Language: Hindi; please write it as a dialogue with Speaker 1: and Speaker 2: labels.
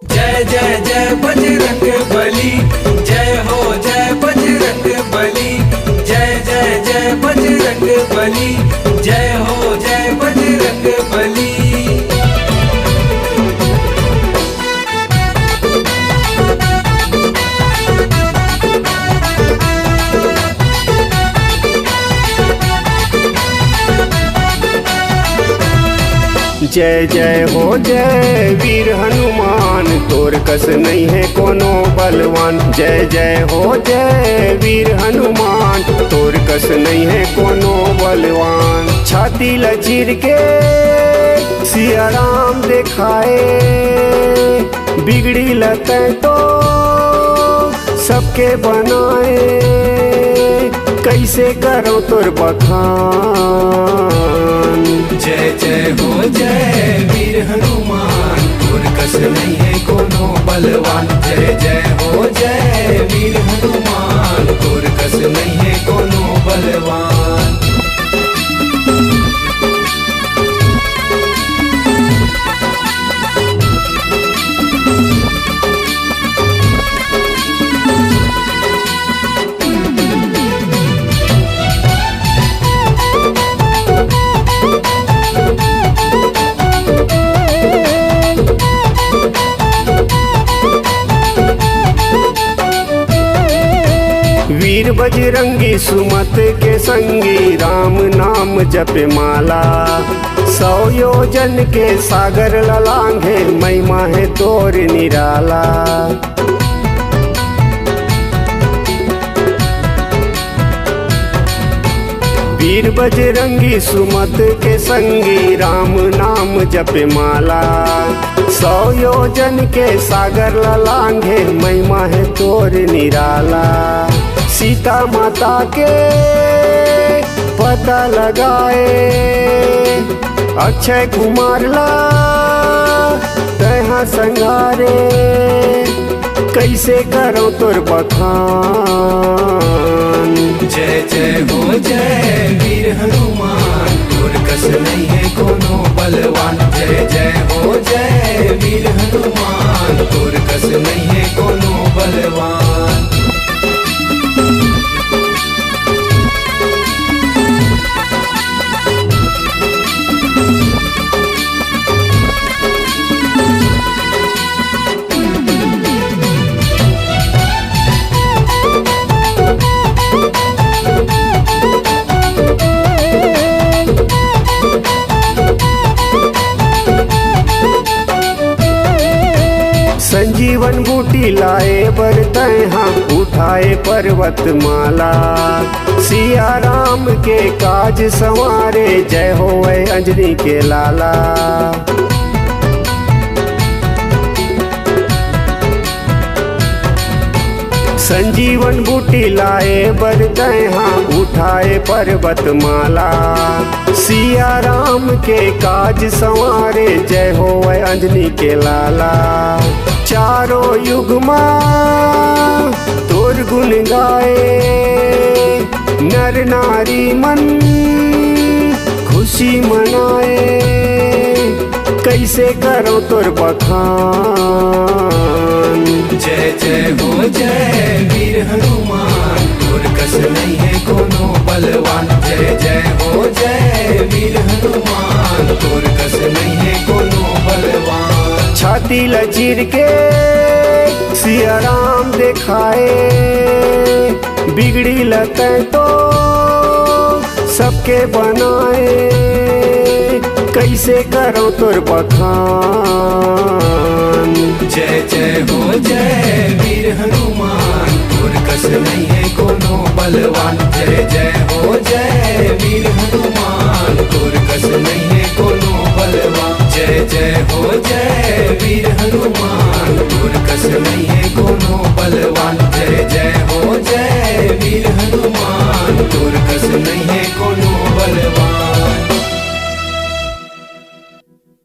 Speaker 1: जय जय जय बजरंग बली, जय हो जय बजरंग बली। जय जय जय बजरंग बली, जय हो जय बजरंग बली।
Speaker 2: जय जय हो जय वीर हनुमान, तोर कस नहीं है कोनो बलवान। जय जय हो जय वीर हनुमान, तोर कस नहीं है कोनो बलवान। छाती लचीर के सिया राम दिखाए, बिगड़ी लते तो सबके बनाए। कैसे करो तोर बखान।
Speaker 1: जय जय हो जय वीर हनुमान, तोर कस नहीं है कोनो बलवान। जय जय हो जय वीर हनुमान, तोर कस नहीं है कोनो बलवान।
Speaker 2: वीर बजरंगी सुमत के संगी, राम नाम जप माला। 100 योजन के सागर ललांघे, महिमा है तोर निराला। वीर बजरंगी सुमत के संगी, राम नाम जप माला। 100 योजन के सागर ललांघे, महिमा है तोर निराला। सीता माता के पता लगाए, अक्षय कुमार ला तहाँ संगारे। कैसे करो तोर बखान।
Speaker 1: जय जय हो जय वीर हनुमान, तोर कस नहीं है कोनो बलवान। जय जय हो जय वीर हनुमान, तोर कस नहीं है कोनो बलवान।
Speaker 2: संजीवन बूटी लाए बरतय हम, उठाए पर्वत माला। सिया राम के काज संवारे, जय होवे अंजनी के लाला। संजीवन बूटी लाए बरतय हम, उठाए पर्वत माला। सिया राम के काज संवारे, जय होवे अंजनी के लाला। चारों युग माँ तोर गुण गाए, नर नारी मन खुशी मनाए। कैसे करो तोर बखान।
Speaker 1: जय जय हो जय वीर हनुमान, तोर कस नहीं है कोनो बलवान। जय जय हो जय वीर हनुमान, तोर कस नहीं है कोनो बलवान।
Speaker 2: छाती लचीर के सिया राम दिखाए, बिगड़ी लते तो सबके बनाए। कैसे करो तोर बखान।
Speaker 1: जय जय हो जय वीर हनुमान, तोर कस नहीं है कोनो बलवान। जय जय हो जय वीर हनुमान, तोर कस नहीं है कोनो बलवान। जय जय हो जय वीर हनुमान, तोर कस नहीं है कोनो बलवान।